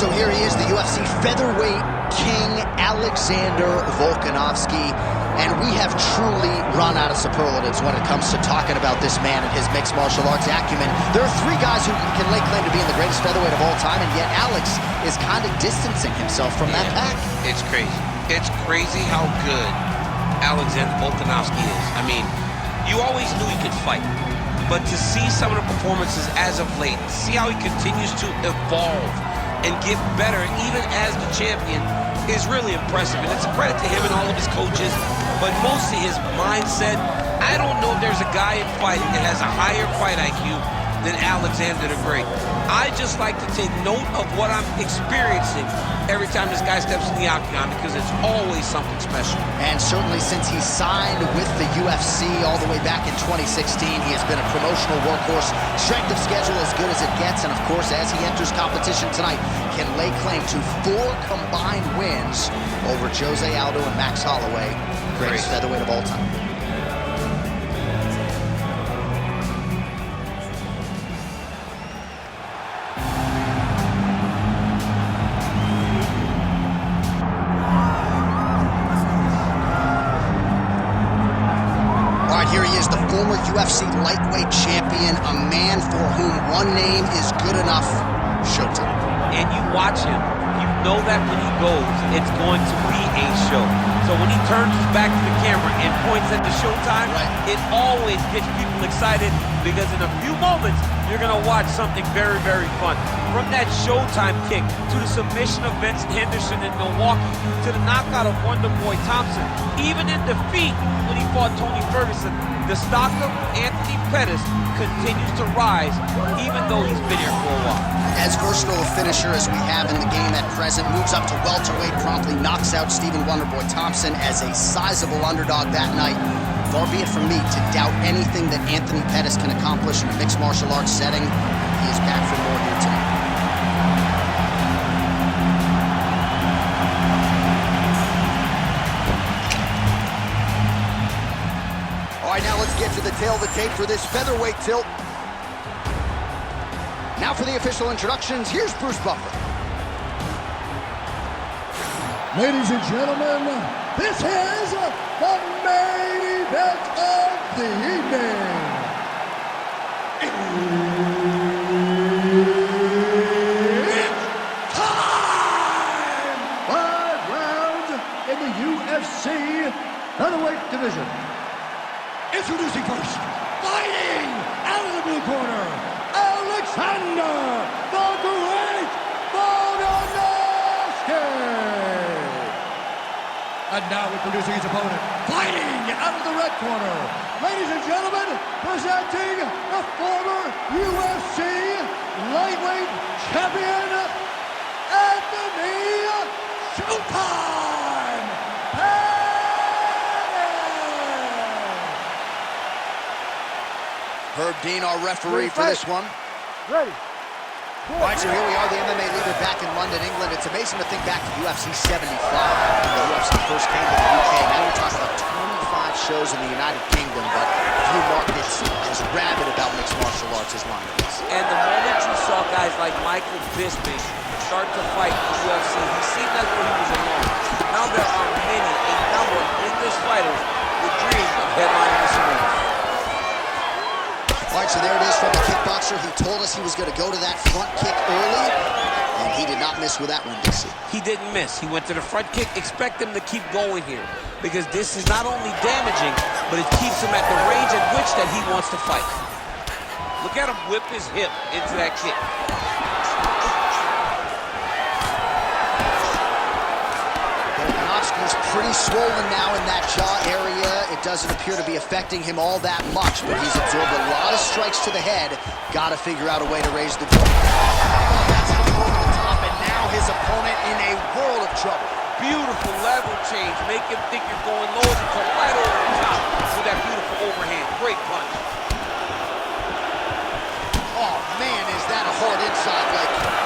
So here he is, the UFC featherweight king, Alexander Volkanovski. And we have truly run out of superlatives when it comes to talking about this man and his mixed martial arts acumen. There are three guys who can lay claim to being the greatest featherweight of all time, and yet Alex is kind of distancing himself from that pack. It's crazy. It's crazy how good Alexander Volkanovski is. I mean, you always knew he could fight. But to see some of the performances as of late, see how he continues to evolve and get better even as the champion is really impressive. And it's a credit to him and all of his coaches, but mostly his mindset. I don't know if there's a guy in fighting that has a higher fight IQ than Alexander the Great. I just like to take note of what I'm experiencing every time this guy steps in the octagon, because it's always something special. And certainly since he signed with the UFC all the way back in 2016, he has been a promotional workhorse. Strength of schedule as good as it gets, and of course, as he enters competition tonight, can lay claim to 4 combined wins over Jose Aldo and Max Holloway, greatest featherweight of all time. Here he is, the former UFC lightweight champion, a man for whom one name is good enough, Showtime. And you watch him, you know that when he goes, it's going to be a show. So when he turns his back to the camera and points at the Showtime, it always gets people excited, because in a few moments, you're going to watch something very, very fun. From that Showtime kick to the submission of Vincent Henderson in Milwaukee to the knockout of Wonderboy Thompson, even in defeat when he fought Tony Ferguson, the stock of Anthony Pettis continues to rise, even though he's been here for a while. As versatile a finisher as we have in the game at present, moves up to welterweight, promptly knocks out Stephen Wonderboy Thompson as a sizable underdog that night. Far be it from me to doubt anything that Anthony Pettis can accomplish in a mixed martial arts setting. He is back for more here tonight. All right, now let's get to the tail of the tape for this featherweight tilt. Now for the official introductions, here's Bruce Buffer. Ladies and gentlemen, this is the main event of the evening. It's time! 5 rounds in the UFC featherweight division. Introducing first, fighting out of the blue corner, Alexander the Great Volkanovski. And now introducing his opponent, fighting out of the red corner, ladies and gentlemen, presenting the former UFC lightweight champion, Anthony Showtime Pettis. Herb Dean, our referee for this one. Ready. All right, so here we are, the MMA leader back in London, England. It's amazing to think back to UFC 75 when the UFC first came to the UK. Now you're talking about 25 shows in the United Kingdom, but few markets as rabid about mixed martial arts as London is. And the moment you saw guys like Michael Bisping start to fight in the UFC, he seemed like he was alone. Now there are a number of English fighters who dream of headlining this arena. All right, so there it is from the kickboxer. He told us he was going to go to that front kick early, and he did not miss with that one, DC. He didn't miss. He went to the front kick. Expect him to keep going here, because this is not only damaging, but it keeps him at the range at which that he wants to fight. Look at him whip his hip into that kick. Volkanovski's pretty swollen now in that jaw area. It doesn't appear to be affecting him all that much, but he's absorbed a lot of strikes to the head. Got to figure out a way to raise the bar. That's him over the top, and now his opponent in a world of trouble. Beautiful level change. Make him think you're going low and come right over the top with that beautiful overhand. Great punch. Oh, man, is that a hard inside leg kick.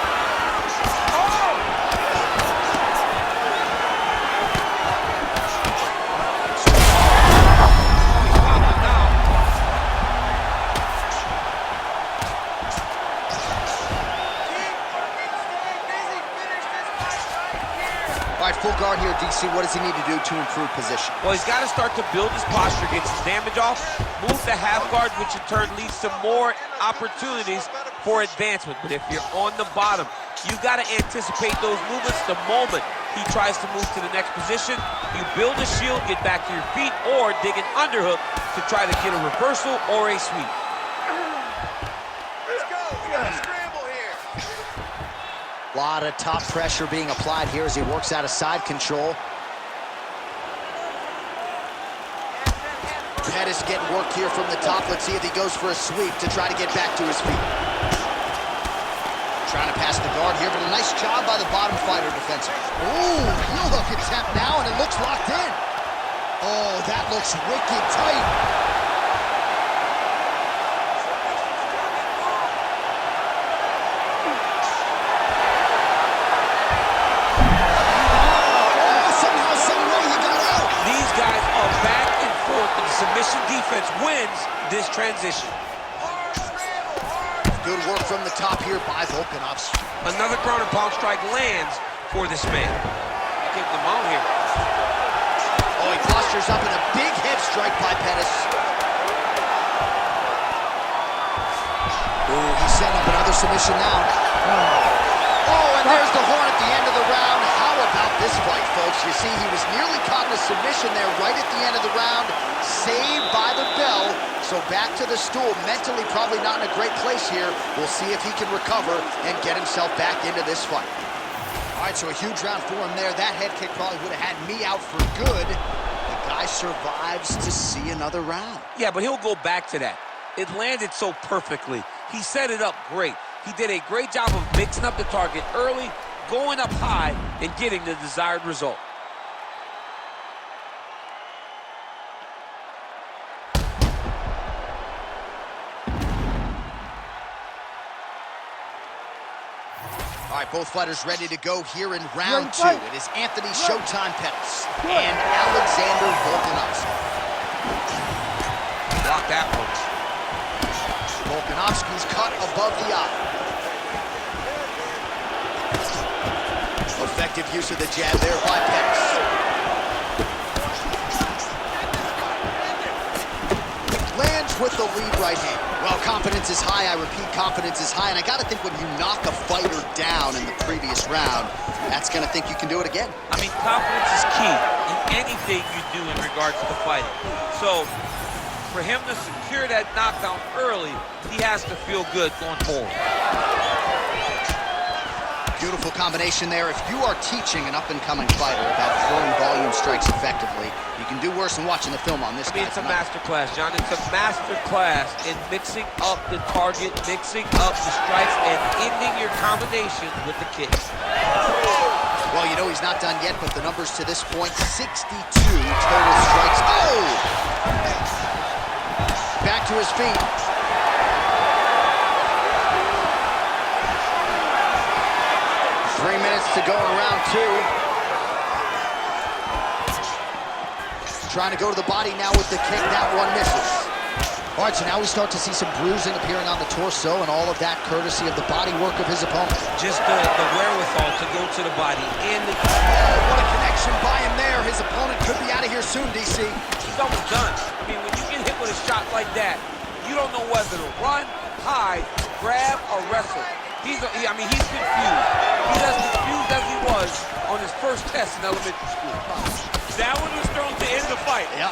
guard here, DC. What does he need to do to improve position? Well, he's got to start to build his posture, get some damage off, move the half guard, which in turn leads to more opportunities for advancement. But if you're on the bottom, you've got to anticipate those movements the moment he tries to move to the next position. You build a shield, get back to your feet, or dig an underhook to try to get a reversal or a sweep. Let's go. We got a scramble here. A lot of top pressure being applied here as he works out of side control. Pettis getting worked here from the top. Let's see if he goes for a sweep to try to get back to his feet. Trying to pass the guard here, but a nice job by the bottom fighter defensive. Ooh, heel hook attempt now, and it looks locked in. Oh, that looks wicked tight. Submission defense wins this transition. Good work from the top here by Volkanovski. Another ground and pound strike lands for this man. Keep them on here. Oh, he postures up in a big head strike by Pettis. Ooh, he's setting up another submission now. Oh, and there's the horn at the end of the round. How about this fight, folks? You see, he was nearly caught in a submission there right at the end of the round. Saved by the bell. So back to the stool. Mentally probably not in a great place here. We'll see if he can recover and get himself back into this fight. All right, so a huge round for him there. That head kick probably would have had me out for good. The guy survives to see another round. Yeah, but he'll go back to that. It landed so perfectly. He set it up great. He did a great job of mixing up the target early, going up high, and getting the desired result. All right, both fighters ready to go here in round two. It is Anthony Showtime Pettis and Alexander Volkanovski. Block that one. Volkanovski's cut above the eye. Effective use of the jab there by Pettis. Lands with the lead right hand. Well, confidence is high. I repeat, confidence is high. And I got to think when you knock a fighter down in the previous round, that's going to think you can do it again. I mean, confidence is key in anything you do in regards to the fighting. So, for him to secure that knockdown early, he has to feel good going forward. Beautiful combination there. If you are teaching an up-and-coming fighter about throwing volume strikes effectively, you can do worse than watching the film on this guy. I mean, it's a master class, John. It's a master class in mixing up the target, mixing up the strikes, and ending your combination with the kicks. Well, you know he's not done yet, but the numbers to this point, 62 total strikes. Oh! Back to his feet. To go in round two. Trying to go to the body now with the kick. That one misses. All right, so now we start to see some bruising appearing on the torso, and all of that courtesy of the body work of his opponent. Just the wherewithal to go to the body. And oh, what a connection by him there. His opponent could be out of here soon, DC. He's almost done. I mean, when you get hit with a shot like that, you don't know whether to run, hide, grab, or wrestle. He's confused. He's as confused as he was on his first test in elementary school. That one was thrown to end the fight. Yeah.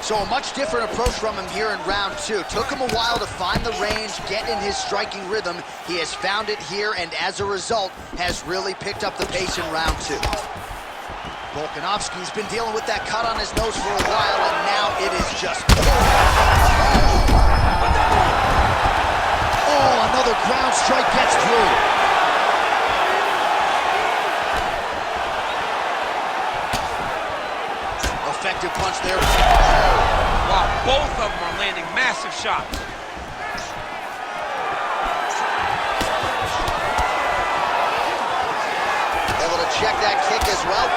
So a much different approach from him here in round two. Took him a while to find the range, get in his striking rhythm. He has found it here, and as a result, has really picked up the pace in round two. Volkanovski's been dealing with that cut on his nose for a while, and now it is just... Oh, another ground strike gets through. Effective punch there. Wow, both of them are landing massive shots. Able to check that kick as well.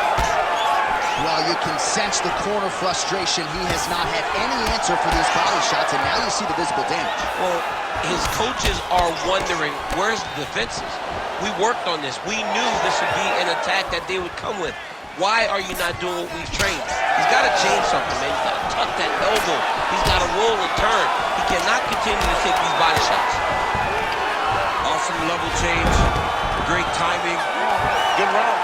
Well, you can sense the corner frustration. He has not had any answer for these body shots, and now you see the visible damage. Well, his coaches are wondering, where's the defenses? We worked on this. We knew this would be an attack that they would come with. Why are you not doing what we've trained? He's got to change something, man. He's got to tuck that elbow. He's got to roll and turn. He cannot continue to take these body shots. Awesome level change. Great timing. Good round.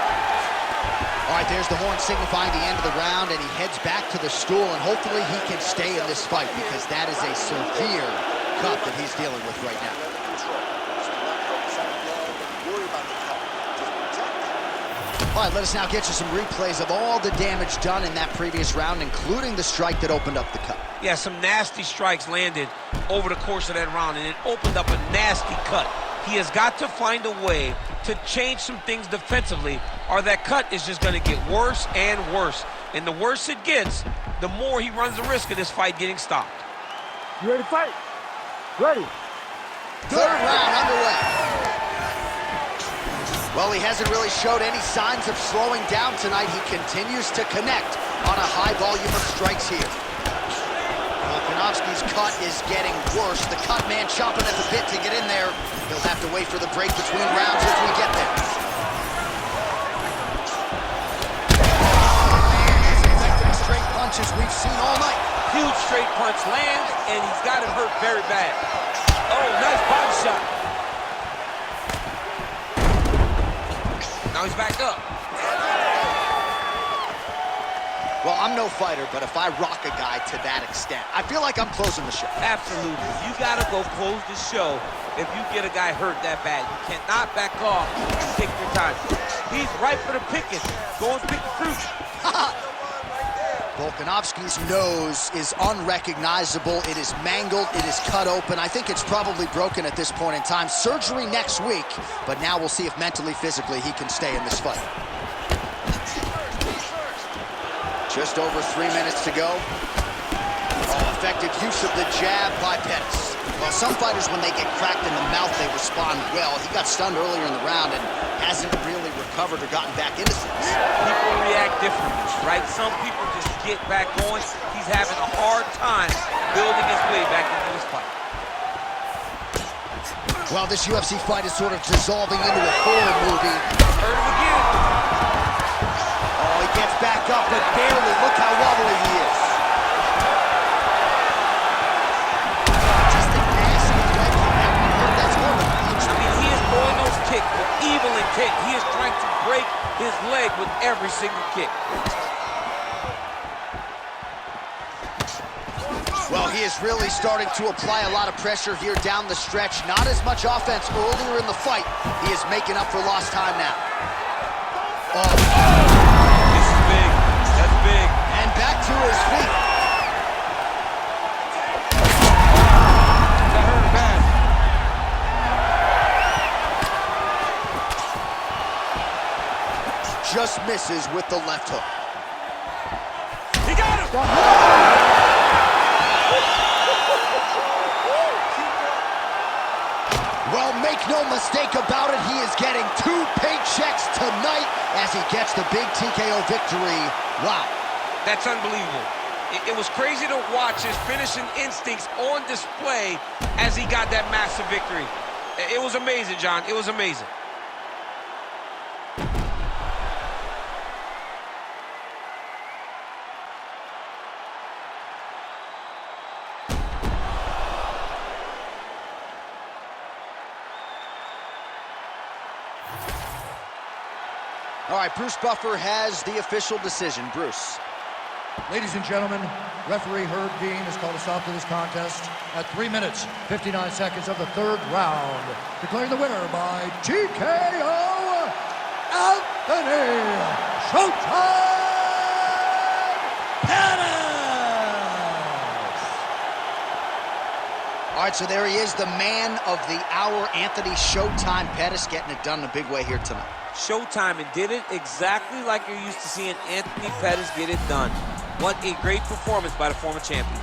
All right, there's the horn signifying the end of the round, and he heads back to the stool, and hopefully he can stay in this fight because that is a severe cut that he's dealing with right now. All right, let us now get you some replays of all the damage done in that previous round, including the strike that opened up the cut. Yeah, some nasty strikes landed over the course of that round, and it opened up a nasty cut. He has got to find a way to change some things defensively, or that cut is just going to get worse and worse. And the worse it gets, the more he runs the risk of this fight getting stopped. You ready to fight? Ready. Third round underway. Well, he hasn't really showed any signs of slowing down tonight. He continues to connect on a high volume of strikes here. Volkanovski's cut is getting worse. The cut man chomping at the bit to get in there. He'll have to wait for the break between rounds if we get there. As effective straight punches we've seen all night. Huge straight punch lands, and he's got him hurt very bad. Oh, nice body shot. Now he's back up. Well, I'm no fighter, but if I rock a guy to that extent, I feel like I'm closing the show. Absolutely. You got to go close the show if you get a guy hurt that bad. You cannot back off and take your time. He's ripe for the picking. Go and pick the fruit. Volkanovski's nose is unrecognizable. It is mangled. It is cut open. I think it's probably broken at this point in time. Surgery next week, but now we'll see if mentally, physically, he can stay in this fight. Just over 3 minutes to go. Oh, effective use of the jab by Pettis. Well, some fighters, when they get cracked in the mouth, they respond well. He got stunned earlier in the round and hasn't really recovered or gotten back into things. People react differently, right? Some people just get back going. He's having a hard time building his way back into this fight. Well, this UFC fight is sort of dissolving into a horror movie. Hurt him again. Oh, he gets back up, but barely. Look how wobbly he is. Just a nasty leg kick. That's horrible. I mean, he is throwing those kicks with evil intent. He is trying to break his leg with every single kick. Well, he is really starting to apply a lot of pressure here down the stretch. Not as much offense earlier in the fight. He is making up for lost time now. Oh. This is big. That's big. And back to his feet. That hurt bad. Just misses with the left hook. He got him! Well, make no mistake about it, he is getting 2 paychecks tonight as he gets the big TKO victory. Wow. That's unbelievable. It was crazy to watch his finishing instincts on display as he got that massive victory. It was amazing, John. It was amazing. All right, Bruce Buffer has the official decision. Bruce. Ladies and gentlemen, referee Herb Dean has called a stop to this contest at 3 minutes, 59 seconds of the third round, declaring the winner by TKO, Anthony Showtime Pettis! All right, so there he is, the man of the hour, Anthony Showtime Pettis, getting it done in a big way here tonight. Showtime, and did it exactly like you're used to seeing Anthony Pettis get it done. What a great performance by the former champion.